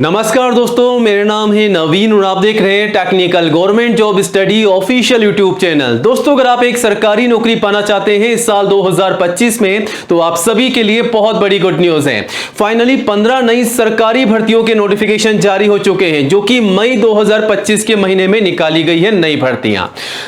नमस्कार दोस्तों, मेरा नाम है नवीन और आप देख रहे हैं technical government job study official YouTube channel. दोस्तों, अगर आप एक सरकारी नौकरी पाना चाहते हैं इस साल 2025 में तो आप सभी के लिए बहुत बड़ी गुड न्यूज है। फाइनली 15 नई सरकारी भर्तियों के नोटिफिकेशन जारी हो चुके हैं जो कि मई 2025 के महीने में निकाली गई है नई भर्तियां।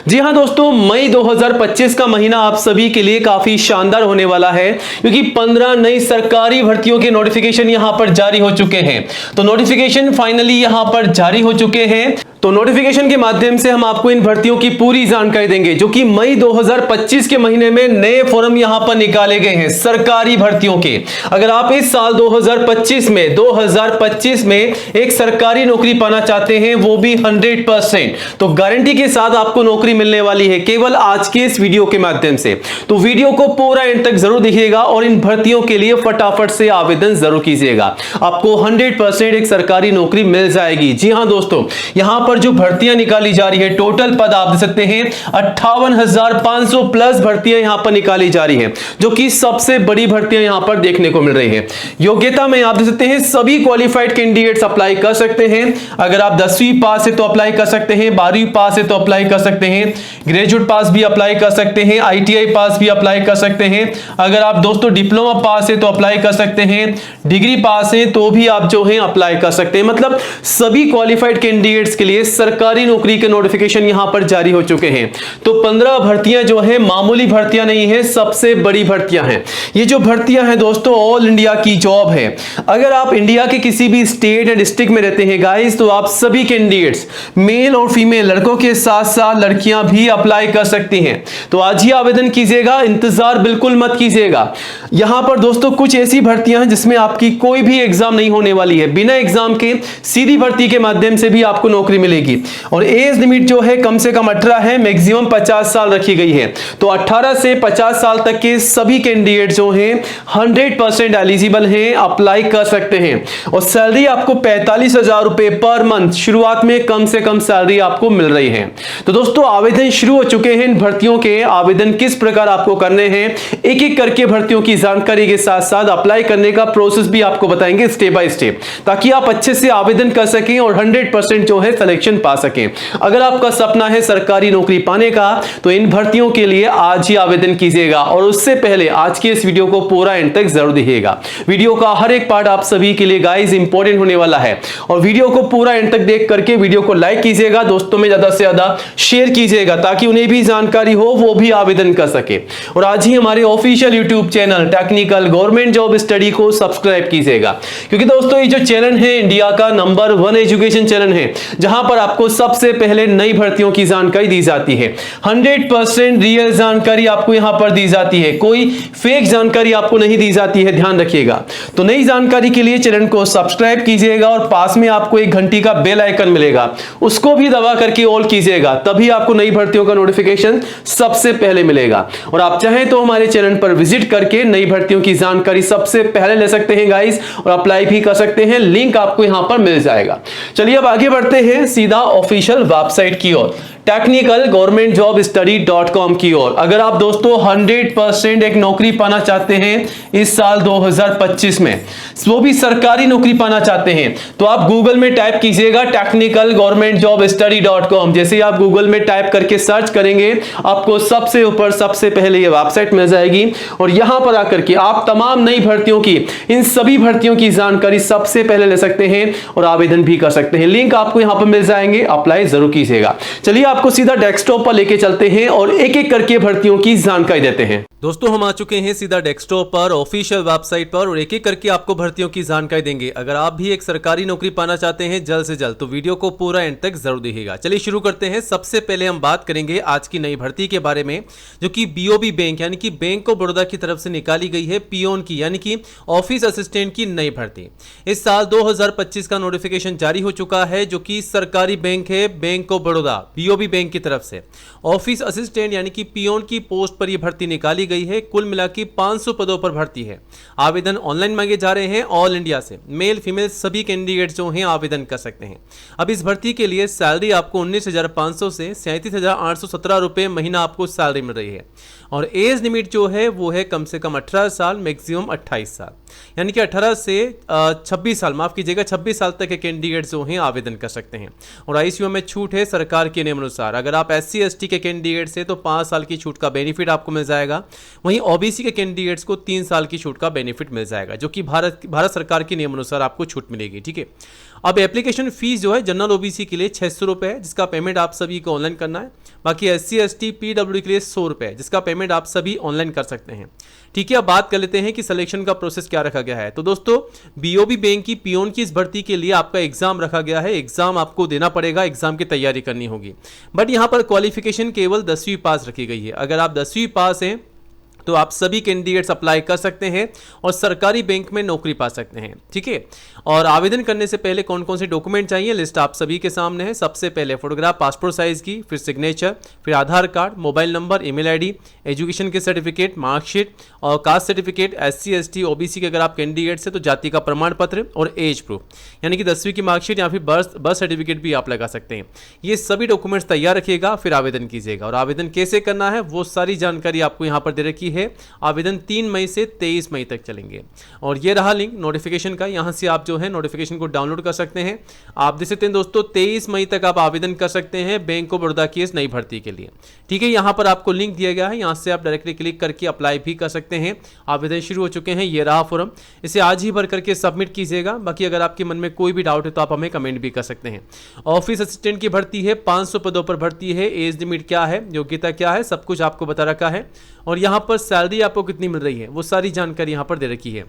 जी हां दोस्तों, मई 2025 का महीना आप सभी के लिए काफी शानदार होने वाला है क्योंकि 15 नई सरकारी भर्तियों के नोटिफिकेशन यहां पर जारी हो चुके हैं। तो नोटिफिकेशन फाइनली यहां पर जारी हो चुके हैं। तो नोटिफिकेशन के माध्यम से हम आपको इन भर्तियों की पूरी जानकारी देंगे जो कि मई 2025 के महीने में नए फॉर्म यहां पर निकाले गए हैं सरकारी भर्तियों के। अगर आप इस साल 2025 में एक सरकारी नौकरी पाना चाहते हैं वो भी 100%, तो गारंटी के साथ आपको नौकरी मिलने वाली है केवल आज के इस वीडियो के माध्यम से। तो वीडियो को पूरा एंड तक जरूर देखिएगा और इन भर्तियों के लिए फटाफट से आवेदन जरूर कीजिएगा। आपको 100% एक सरकारी नौकरी मिल जाएगी। जी हां दोस्तों, यहां पर जो भर्तियां निकाली जा रही है, टोटल पद आप देख सकते हैं 58,500 प्लस भर्तियां यहां पर निकाली जा रही है जो कि सबसे बड़ी भर्तियां यहां पर देखने को मिल रही है। योग्यता में आप देख सकते हैं सभी क्वालिफाइड कैंडिडेट्स अप्लाई कर सकते हैं। अगर आप 10वीं पास है तो अप्लाई कर सकते हैं, 12वीं पास है तो अप्लाई कर सकते हैं, ग्रेजुएट पास भी अप्लाई कर सकते हैं, ITI पास भी अप्लाई कर सकते हैं। अगर आप दोस्तों डिप्लोमा पास है तो अप्लाई कर सकते हैं, डिग्री पास है तो भी आप जो है अप्लाई कर सकते हैं। मतलब सभी क्वालिफाइड कैंडिडेट्स के लिए सरकारी नौकरी के नोटिफिकेशन यहां पर जारी हो चुके हैं। तो 15 भर्तियां जो है मामूली भर्तियां नहीं है, सबसे बड़ी भर्तियां हैं। ये जो भर्तियां हैं दोस्तों ऑल इंडिया की जॉब है। अगर आप इंडिया के किसी भी स्टेट या डिस्ट्रिक्ट में रहते हैं गाइस तो आप सभी कैंडिडेट्स मेल और फीमेल लड़कों के साथ साथ लड़कियां भी अप्लाई कर सकती हैं। तो आज ही आवेदन कीजिएगा, इंतजार बिल्कुल मत कीजिएगा। यहां पर दोस्तों कुछ ऐसी भर्तियां हैं जिसमें आपकी कोई भी एग्जाम नहीं होने वाली है, बिना एग्जाम के सीधी भर्ती के माध्यम से भी आपको नौकरी मिलेगी। और एज लिमिट जो है कम से कम 18 है, मैक्सिमम 50 साल रखी गई है। तो 18 से 50 साल तक के सभी कैंडिडेट जो हैं 100% एलिजिबल हैं, अप्लाई कर सकते हैं। और सैलरी आपको 45,000 रुपए पर मंथ शुरुआत में कम से कम सैलरी आपको मिल रही है। तो दोस्तों आवेदन शुरू हो चुके हैं इन भर्तियों के। आवेदन किस प्रकार आपको करने हैं एक एक करके भर्तियों की जानकारी के साथ साथ अप्लाई करने का प्रोसेस भी आपको बताएंगे स्टेप बाय स्टेप, ताकि आप अच्छे से आवेदन कर सकें और 100% जो है सिलेक्शन पा सकें। अगर आपका सपना है सरकारी नौकरी पाने का तो इन भर्तियों के लिए आज ही आवेदन कीजिएगा। और उससे पहले आज के इस वीडियो को पूरा एंड तक जरूर देखिएगा। वीडियो का हर एक पार्ट आप सभी के लिए गाइस इंपॉर्टेंट होने वाला है और वीडियो को पूरा एंड तक देख करके वीडियो को लाइक कीजिएगा, दोस्तों में ज्यादा से ज्यादा शेयर कीजिएगा ताकि उन्हें भी जानकारी हो, वो भी आवेदन कर सके। और आज ही हमारे official YouTube channel technical government job study को सब्सक्राइब कीजिएगा, क्योंकि दोस्तों ये जो चैनल है इंडिया का नंबर 1 एजुकेशन चैनल है जहां पर आपको सबसे पहले नई भर्तियों की जानकारी दी जाती है। 100% रियल जानकारी आपको यहां पर दी जाती है, कोई फेक जानकारी आपको नहीं दी जाती है, ध्यान रखिएगा। तो नई जानकारी के लिए चैनल को सब्सक्राइब कीजिएगा और पास में आपको एक घंटी का बेल आइकन मिलेगा, उसको भी दबा करके ऑल कीजिएगा, तभी आपको नई भर्तियों का नोटिफिकेशन सबसे पहले मिलेगा। और आप चाहें तो हमारे चैनल पर विजिट करके नई भर्तियों की जानकारी सबसे पहले ले सकते हैं गाइस और अप्लाई भी कर सकते हैं, लिंक आपको यहां पर मिल जाएगा। चलिए अब आगे बढ़ते हैं सीधा ऑफिशियल वेबसाइट की ओर, टेक्निकल गवर्नमेंट जॉब स्टडी.com की ओर। अगर आप दोस्तों 100% एक नौकरी पाना चाहते हैं इस साल 2025 में, वो भी सरकारी नौकरी पाना चाहते हैं, तो आप गूगल में टाइप कीजिएगा टेक्निकल गवर्नमेंट जॉब स्टडी.com। जैसे आप गूगल में टाइप करके सर्च करेंगे आपको सबसे ऊपर सबसे पहले ये वेबसाइट मिल जाएगी और यहां पर आकर के आप तमाम नई भर्तियों की, इन सभी भर्तियों की जानकारी सबसे पहले ले सकते हैं और आवेदन भी कर सकते हैं। लिंक आपको यहां पर मिल जाएंगे, अप्लाई जरूर कीजिएगा। चलिए आपको सीधा डेस्कटॉप पर लेके चलते हैं और एक एक करके भर्तियों की जानकारी देते हैं। दोस्तों हम आ चुके हैं सीधा डेस्कटॉप पर ऑफिशियल वेबसाइट पर और एक एक करके आपको भर्तियों की जानकारी देंगे। अगर आप भी एक सरकारी नौकरी पाना चाहते हैं जल्द से जल्द तो वीडियो को पूरा एंड तक जरूर देखिएगा। चलिए शुरू करते हैं। सबसे पहले हम बात करेंगे आज की नई भर्ती के बारे में जो कि BOB बैंक यानी कि बैंक ऑफ बड़ौदा की तरफ से निकाली गई है, पियोन की यानी कि ऑफिस असिस्टेंट की नई भर्ती। इस साल 2025 का नोटिफिकेशन जारी हो चुका है जो कि सरकारी बैंक है, bank of Baroda BOB bank की तरफ से ऑफिस असिस्टेंट यानी कि पियोन की पोस्ट पर यह भर्ती निकाली गई है। कुल मिला के 500 पदों पर भर्ती है। आवेदन ऑनलाइन मांगे जा रहे हैं ऑल इंडिया से, मेल फीमेल सभी कैंडिडेट जो हैं आवेदन कर सकते हैं। अब इस भर्ती के लिए सैलरी आपको 19,500 से 37,817 रुपए महीना आपको सैलरी मिल रही है और एज लिमिट जो है वो है कम से कम 18 साल, मैक्सिमम 28 साल, यानी कि 18 से 26 साल, माफ कीजिएगा 26 साल तक के कैंडिडेट जो हैं आवेदन कर सकते हैं। और आईसीयू में छूट है सरकार के नियम अनुसार। अगर आप SC ST के कैंडिडेट्स हैं तो 5 साल की छूट का बेनिफिट आपको मिल जाएगा। वहीं OBC के कैंडिडेट्स को 3 साल की छूट का बेनिफिट मिल जाएगा, जो कि भारत सरकार के नियम अनुसार आपको छूट मिलेगी। ठीक है, अब एप्लीकेशन फीस जो है जनरल OBC के लिए 600 रुपये है, जिसका पेमेंट आप सभी को ऑनलाइन करना है। बाकी SC ST PWD के लिए 100 रुपये है, जिसका पेमेंट आप सभी ऑनलाइन कर सकते हैं। ठीक है, अब बात कर लेते हैं कि सिलेक्शन का प्रोसेस क्या रखा गया है। तो दोस्तों BOP बैंक की पियोन की इस भर्ती के लिए आपका एग्जाम रखा गया है। एग्जाम आपको देना पड़ेगा, एग्जाम की तैयारी करनी होगी। बट यहाँ पर क्वालिफिकेशन केवल 10वीं पास रखी गई है। अगर आप 10वीं पास हैं तो आप सभी कैंडिडेट्स अप्लाई कर सकते हैं और सरकारी बैंक में नौकरी पा सकते हैं। ठीक है, और आवेदन करने से पहले कौन कौन से डॉक्यूमेंट चाहिए, लिस्ट आप सभी के सामने है। सबसे पहले फोटोग्राफ पासपोर्ट साइज की, फिर सिग्नेचर, फिर Aadhaar card, mobile number, email ID, education के सर्टिफिकेट, मार्कशीट और caste certificate. SC ST OBC के अगर आप कैंडिडेट्स हैं तो जाति का प्रमाण पत्र और एज प्रूफ, यानी कि 10वीं की मार्कशीट या फिर बर्थ सर्टिफिकेट भी आप लगा सकते हैं। ये सभी डॉक्यूमेंट्स तैयार रखिएगा, फिर आवेदन कीजिएगा। और आवेदन कैसे करना है वो सारी जानकारी आपको यहाँ पर दे रखी है। आवेदन 3 मई से 23 मई तक चलेंगे। और ये रहा लिंक नोटिफिकेशन का, यहां से आप जो है नोटिफिकेशन को डाउनलोड कर सकते हैं। आप देख सकते हैं दोस्तों 23 मई तक आप आवेदन कर सकते हैं बैंक ऑफ बड़ौदा की इस नई भर्ती के लिए। ठीक है, यहां पर आपको लिंक दिया गया है, यहां से आप डायरेक्टली क्लिक करके अप्लाई भी कर सकते हैं। आवेदन शुरू हो चुके हैं, ये रहा फॉर्म, इसे आज ही भर करके सबमिट कीजिएगा। बाकी अगर आपके मन में कोई भी डाउट है तो आप हमें कमेंट भी कर सकते हैं। ऑफिस असिस्टेंट की भर्ती है, 500 पदों पर भर्ती है। एज लिमिट क्या है, योग्यता क्या है, सब कुछ आपको बता रखा है। और यहाँ पर सैलरी आपको कितनी मिल रही है वो सारी जानकारी यहाँ पर दे रखी है।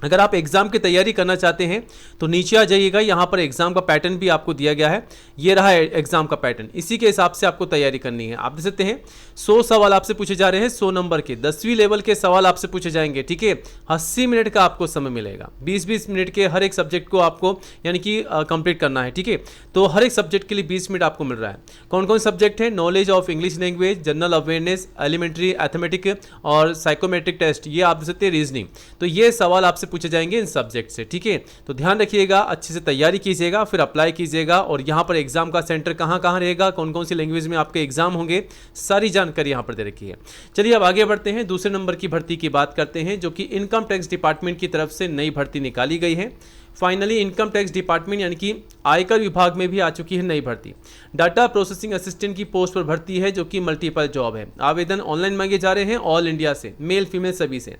अगर आप एग्जाम की तैयारी करना चाहते हैं तो नीचे आ जाइएगा, यहाँ पर एग्जाम का पैटर्न भी आपको दिया गया है। ये रहा एग्जाम का पैटर्न, इसी के हिसाब से आपको तैयारी करनी है। आप देख सकते हैं 100 सवाल आपसे पूछे जा रहे हैं, 100 नंबर के 10वीं लेवल के सवाल आपसे पूछे जाएंगे। ठीक है, 80 मिनट का आपको समय मिलेगा, 20-20 मिनट के हर एक सब्जेक्ट को आपको यानी कि कंप्लीट करना है। ठीक है, तो हर एक सब्जेक्ट के लिए 20 मिनट आपको मिल रहा है। कौन कौन सब्जेक्ट है, knowledge of English language, general awareness, elementary arithmetic और साइकोमेट्रिक टेस्ट, ये आप देख सकते हैं रीजनिंग। तो ये सवाल आपसे पूछे जाएंगे इन सब्जेक्ट से। ठीक है, तो ध्यान रखिएगा, अच्छे से तैयारी कीजिएगा, फिर अप्लाई कीजिएगा। और यहाँ पर एग्जाम का सेंटर कहाँ कहाँ रहेगा, कौन कौन सी लैंग्वेज में आपके एग्जाम होंगे, सारी जानकारी यहाँ पर दे रखी है। चलिए अब आगे बढ़ते हैं, दूसरे नंबर की भर्ती की बात करते हैं, जो कि इनकम टैक्स डिपार्टमेंट की तरफ से नई भर्ती निकाली गई है। फाइनली इनकम टैक्स डिपार्टमेंट यानी कि आयकर विभाग में भी आ चुकी है नई भर्ती। डाटा प्रोसेसिंग असिस्टेंट की पोस्ट पर भर्ती है, जो कि मल्टीपल जॉब है। आवेदन ऑनलाइन मांगे जा रहे हैं ऑल इंडिया से, मेल फीमेल सभी से।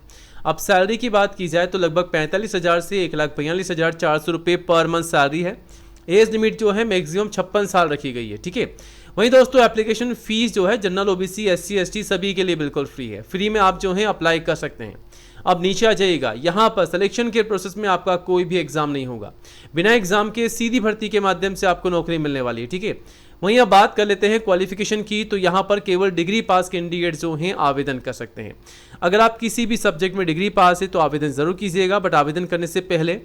अब सैलरी की बात की जाए तो लगभग 45,000 से 1,42,400 रुपये पर मंथ सैलरी है। एज लिमिट जो है मैक्सिमम 56 साल रखी गई है। ठीक है, वहीं दोस्तों एप्लीकेशन फीस जो है जनरल OBC SC ST सभी के लिए बिल्कुल फ्री है। फ्री में आप जो है अप्लाई कर सकते हैं। अब नीचे आ जाइएगा, यहाँ पर सिलेक्शन के प्रोसेस में आपका कोई भी एग्जाम नहीं होगा, बिना एग्जाम के सीधी भर्ती के माध्यम से आपको नौकरी मिलने वाली है। ठीक है, वहीं अब बात कर लेते हैं क्वालिफिकेशन की, तो यहाँ पर केवल डिग्री पास कैंडिडेट जो हैं आवेदन कर सकते हैं। अगर आप किसी भी सब्जेक्ट में डिग्री पास है तो आवेदन जरूर कीजिएगा। बट आवेदन करने से पहले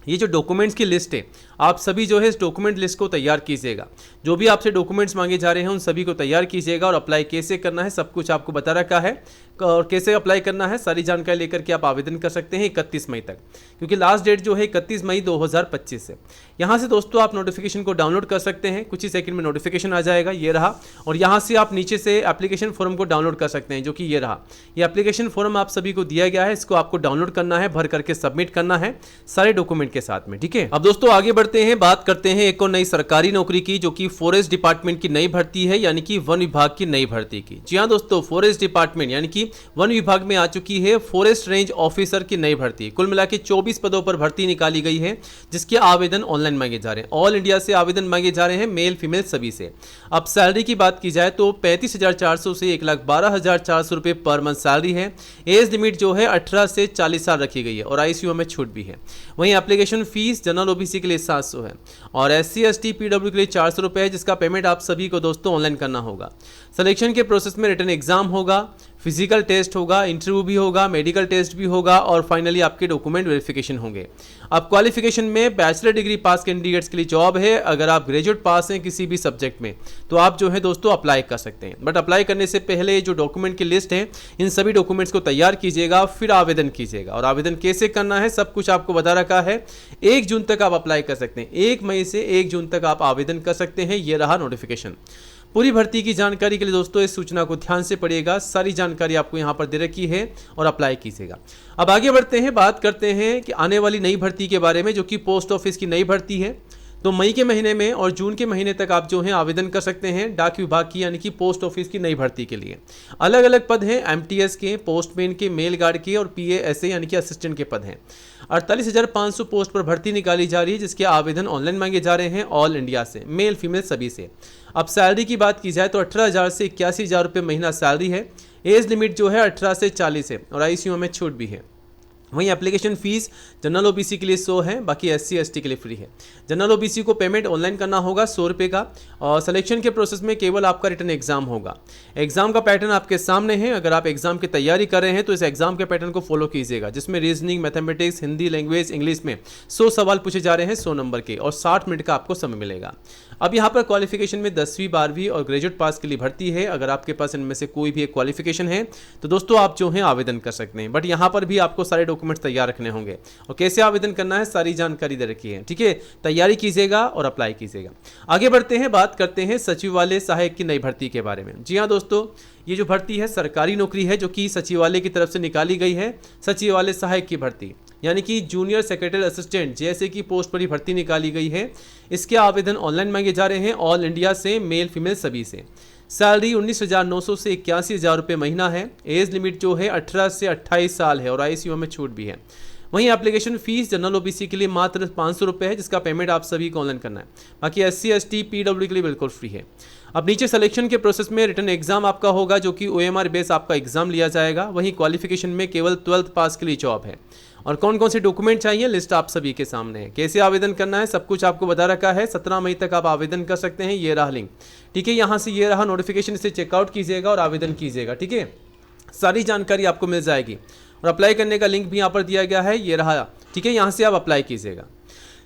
ये जो डॉक्यूमेंट्स की लिस्ट है, आप सभी जो है इस डॉक्यूमेंट लिस्ट को तैयार कीजिएगा। जो भी आपसे डॉक्यूमेंट्स मांगे जा रहे हैं उन सभी को तैयार कीजिएगा। और अप्लाई कैसे करना है सब कुछ आपको बता रखा है, और कैसे अप्लाई करना है सारी जानकारी लेकर के आप आवेदन कर सकते हैं 31 मई तक, क्योंकि लास्ट डेट जो है 31 मई 2025 है। यहाँ से दोस्तों आप नोटिफिकेशन को डाउनलोड कर सकते हैं, कुछ ही सेकंड में नोटिफिकेशन आ जाएगा, ये रहा। और यहाँ से आप नीचे से एप्लीकेशन फॉर्म को डाउनलोड कर सकते हैं, जो कि ये रहा। ये एप्लीकेशन फॉर्म आप सभी को दिया गया है, इसको आपको डाउनलोड करना है, भर करके सबमिट करना है सारे डॉक्यूमेंट के साथ में। ठीक है, अब दोस्तों आगे बढ़ते हैं, बात करते हैं एक और नई सरकारी नौकरी की, जो कि फॉरेस्ट डिपार्टमेंट की नई भर्ती है, यानी कि वन विभाग की नई भर्ती की। जी हाँ दोस्तों, फॉरेस्ट डिपार्टमेंट यानी कि वन विभाग में आ चुकी है फॉरेस्ट रेंज ऑफिसर की नई भर्ती। कुल मिला के 24 पदों पर भर्ती निकाली गई है, जिसके आवेदन ऑनलाइन मांगे जा रहे हैं। ऑल इंडिया से आवेदन मांगे जा रहे हैं, मेल फीमेल सभी से। अब सैलरी की बात की जाए तो 35,400 से 1,12,400 रुपये पर मंथ सैलरी है। एज लिमिट जो है 18 से 40 साल रखी गई है और ICU में छूट भी है। वहीं एप्लीकेशन फीस जनरल OBC के लिए 700 है और SC ST PW के लिए 400 रुपये है, जिसका पेमेंट आप सभी को दोस्तों ऑनलाइन करना होगा। सिलेक्शन के प्रोसेस में रिटन एग्जाम होगा, फिजिकल टेस्ट होगा, इंटरव्यू भी होगा, मेडिकल टेस्ट भी होगा और फाइनली आपके डॉक्यूमेंट वेरिफिकेशन होंगे। अब क्वालिफिकेशन में बैचलर डिग्री पास कैंडिडेट्स के लिए जॉब है। अगर आप ग्रेजुएट पास हैं किसी भी सब्जेक्ट में तो आप जो है दोस्तों अप्लाई कर सकते हैं। बट अप्लाई करने से पहले जो डॉक्यूमेंट की लिस्ट है, इन सभी डॉक्यूमेंट्स को तैयार कीजिएगा, फिर आवेदन कीजिएगा। और आवेदन कैसे करना है सब कुछ आपको बता रखा है। 1 जून तक आप अप्लाई कर सकते हैं, 1 मई से 1 जून तक आप आवेदन कर सकते हैं। ये रहा नोटिफिकेशन। पूरी भर्ती की जानकारी के लिए दोस्तों इस सूचना को ध्यान से पढ़िएगा, सारी जानकारी आपको यहाँ पर दे रखी है और अप्लाई कीजिएगा। अब आगे बढ़ते हैं, बात करते हैं कि आने वाली नई भर्ती के बारे में, जो कि पोस्ट ऑफिस की नई भर्ती है। तो मई के महीने में और जून के महीने तक आप जो है आवेदन कर सकते हैं डाक विभाग की यानी कि पोस्ट ऑफिस की नई भर्ती के लिए। अलग अलग पद हैं, एमटीएस के, पोस्टमैन के, मेल गार्ड के और पीएएसए यानी कि असिस्टेंट के पद हैं। 48,500 पोस्ट पर भर्ती निकाली जा रही है, जिसके आवेदन ऑनलाइन मांगे जा रहे हैं ऑल इंडिया से, मेल फीमेल सभी से। अब सैलरी की बात की जाए तो 18,000 से 81,000 रुपये महीना सैलरी है। एज लिमिट जो है 18 से 40 है और आईसीयू में छूट भी है। वहीं एप्लीकेशन फीस जनरल ओबीसी के लिए 100 है, बाकी एससी एसटी के लिए फ्री है। जनरल ओबीसी को पेमेंट ऑनलाइन करना होगा 100 रुपये का, और सिलेक्शन के प्रोसेस में केवल आपका रिटन एग्जाम होगा। एग्जाम का पैटर्न आपके सामने है। अगर आप एग्जाम की तैयारी कर रहे हैं तो इस एग्जाम के पैटर्न को फॉलो कीजिएगा, जिसमें reasoning, mathematics, Hindi, language, English में 100 सवाल पूछे जा रहे हैं 100 नंबर के, और 60 मिनट का आपको समय मिलेगा। अब यहाँ पर क्वालिफिकेशन में 10वीं 12वीं और ग्रेजुएट पास के लिए भर्ती है। अगर आपके पास इनमें से कोई भी एक क्वालिफिकेशन है तो दोस्तों आप जो है आवेदन कर सकते हैं, बट यहाँ पर भी आपको सारे डॉक्यूमेंट्स तैयार रखने होंगे और कैसे आवेदन करना है सारी जानकारी दे रखी है। ठीक है, तैयारी कीजिएगा और अप्लाई कीजिएगा। आगे बढ़ते हैं, बात करते हैं सचिवालय सहायक की नई भर्ती के बारे में। जी हाँ दोस्तों, ये जो भर्ती है सरकारी नौकरी है, जो कि सचिवालय की तरफ से निकाली गई है। सचिवालय सहायक की भर्ती यानी कि जूनियर सेक्रेटरी असिस्टेंट जैसे की पोस्ट पर ही भर्ती निकाली गई है। इसके आवेदन ऑनलाइन मांगे जा रहे हैं ऑल इंडिया से, मेल फीमेल सभी से। सैलरी 19,900 से 81,000 रुपये महीना है। एज लिमिट जो है 18 से 28 साल है और आईसीयू में छूट भी है। वहीं एप्लीकेशन फीस जनरल ओबीसी के लिए मात्र 500 रुपये है, जिसका पेमेंट आप सभी को ऑनलाइन करना है। बाकी एससी एसटी पीडब्ल्यू के लिए बिल्कुल फ्री है। अब नीचे सिलेक्शन के प्रोसेस में रिटन एग्जाम आपका होगा, जो कि ओएमआर बेस आपका एग्जाम लिया जाएगा। वहीं क्वालिफिकेशन में केवल 12th पास के लिए जॉब है। और कौन कौन से डॉक्यूमेंट चाहिए लिस्ट आप सभी के सामने है। कैसे आवेदन करना है सब कुछ आपको बता रखा है। 17 मई तक आप आवेदन कर सकते हैं। ये रहा लिंक, ठीक है, यहाँ से ये रहा नोटिफिकेशन, इसे चेकआउट कीजिएगा और आवेदन कीजिएगा। ठीक है, सारी जानकारी आपको मिल जाएगी और अप्लाई करने का लिंक भी यहाँ पर दिया गया है, ये रहा। ठीक है, यहाँ से आप अप्लाई कीजिएगा।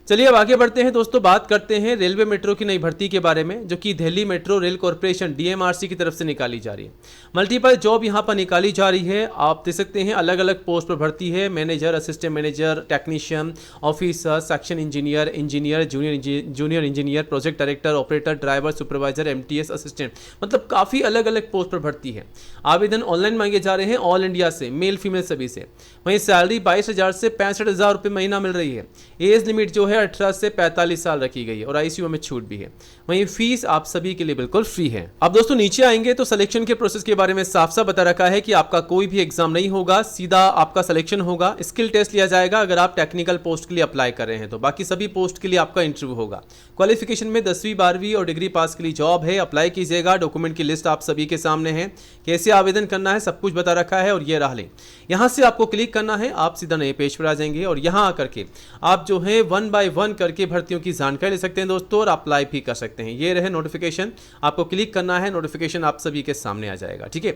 चलिए अब आगे बढ़ते हैं दोस्तों, बात करते हैं रेलवे मेट्रो की नई भर्ती के बारे में, जो कि Delhi metro rail corporation DMRC की तरफ से निकाली जा रही है। मल्टीपल जॉब यहाँ पर निकाली जा रही है। आप देख सकते हैं अलग अलग पोस्ट पर भर्ती है। Manager, assistant manager, technician, officer, section engineer, junior engineer, project director, operator, driver, supervisor, MTS assistant, मतलब काफ़ी अलग अलग पोस्ट पर भर्ती है। आवेदन ऑनलाइन मांगे जा रहे हैं ऑल इंडिया से, मेल फीमेल सभी से। वहीं सैलरी 22,000 से 65,000 रुपये महीना मिल रही है। एज लिमिट जो है 18 से 45 साल रखी गई है और आईसीयू में छूट भी है। वहीं फीस आप सभी के लिए बिल्कुल फ्री है। अब दोस्तों नीचे आएंगे तो सिलेक्शन के प्रोसेस के बारे में साफ साफ बता रखा है कि आपका कोई भी एग्जाम नहीं होगा, सीधा आपका सिलेक्शन होगा। स्किल टेस्ट लिया जाएगा अगर आप टेक्निकल पोस्ट के लिए अप्लाई कर रहे हैं तो, बाकी सभी पोस्ट के लिए आपका इंटरव्यू होगा। क्वालिफिकेशन में 10वीं 12वीं और डिग्री पास के लिए जॉब है। अप्लाई कीजिएगा। डॉक्यूमेंट की लिस्ट आप सभी के सामने है, कैसे आवेदन करना है सब कुछ बता रखा है और ये रहा लिंक। यहाँ से आपको क्लिक करना है, आप सीधा नए पेज पर आ जाएंगे और यहाँ आकर के आप जो है 1 by 1 करके भर्तियों की जानकारी ले सकते हैं दोस्तों और अप्लाई भी कर सकते हैं। ये रहे नोटिफिकेशन, आपको क्लिक करना है, नोटिफिकेशन आप सभी के सामने आ जाएगा। ठीक है,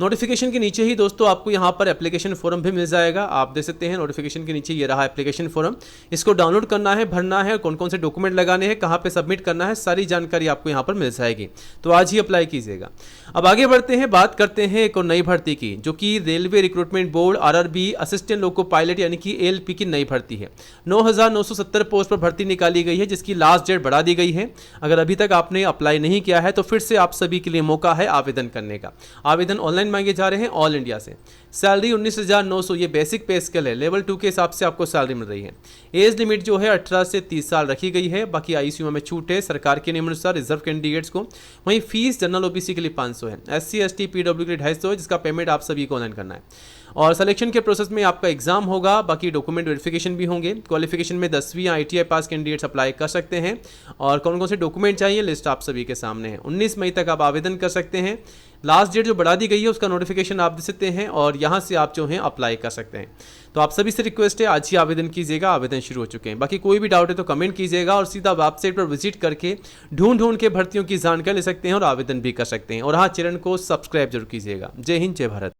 नोटिफिकेशन के नीचे ही दोस्तों आपको यहाँ पर एप्लीकेशन फॉर्म भी मिल जाएगा। आप देख सकते हैं नोटिफिकेशन के नीचे ये रहा एप्लीकेशन फॉर्म। इसको डाउनलोड करना है, भरना है, कौन कौन से डॉक्यूमेंट लगाने हैं, कहाँ पे सबमिट करना है, सारी जानकारी आपको यहाँ पर मिल जाएगी। तो आज ही अप्लाई कीजिएगा। अब आगे बढ़ते हैं, बात करते हैं एक और नई भर्ती की, जो कि railway recruitment board RRB assistant loco pilot यानी कि एएलपी की नई भर्ती है। 9,970 पोस्ट पर भर्ती निकाली गई है, जिसकी लास्ट डेट बढ़ा दी गई है। अगर अभी तक आपने अप्लाई नहीं किया है तो फिर से आप सभी के लिए मौका है आवेदन करने का। आवेदन ऑनलाइन मांगे जा रहे हैं ऑल इंडिया से। सैलरी 19,900, ये बेसिक पे स्केल है, लेवल 2 के हिसाब से आपको सैलरी मिल रही है। एज लिमिट जो है 18 से 30 साल रखी गई है। बाकी आईसीयू में छूट है सरकार के नियमानुसार रिजर्व कैंडिडेट्स को। वहीं फीस जनरल ओबीसी के लिए 500 है, एससी एसटी पीडब्ल्यू के लिए 250 है, जिसका पेमेंट आप सभी को ऑनलाइन करना है। और सिलेक्शन के प्रोसेस में आपका एग्जाम होगा, बाकी डॉक्यूमेंट वेरिफिकेशन भी होंगे। क्वालिफिकेशन में 10वीं ITI पास कैंडिडेट्स अप्लाई कर सकते हैं। और कौन कौन से डॉक्यूमेंट चाहिए लिस्ट आप सभी के सामने है। 19 मई तक आप आवेदन कर सकते हैं। लास्ट डेट जो बढ़ा दी गई है उसका नोटिफिकेशन आप दे सकते हैं और यहाँ से आप जो हैं अप्लाई कर सकते हैं। तो आप सभी से रिक्वेस्ट है आज ही आवेदन कीजिएगा, आवेदन शुरू हो चुके हैं। बाकी कोई भी डाउट है तो कमेंट कीजिएगा और सीधा वेबसाइट पर विजिट करके ढूंढ के भर्तियों की जानकारी ले सकते हैं और आवेदन भी कर सकते हैं। और हाँ, चैनल को सब्सक्राइब जरूर कीजिएगा। जय हिंद, जय भारत।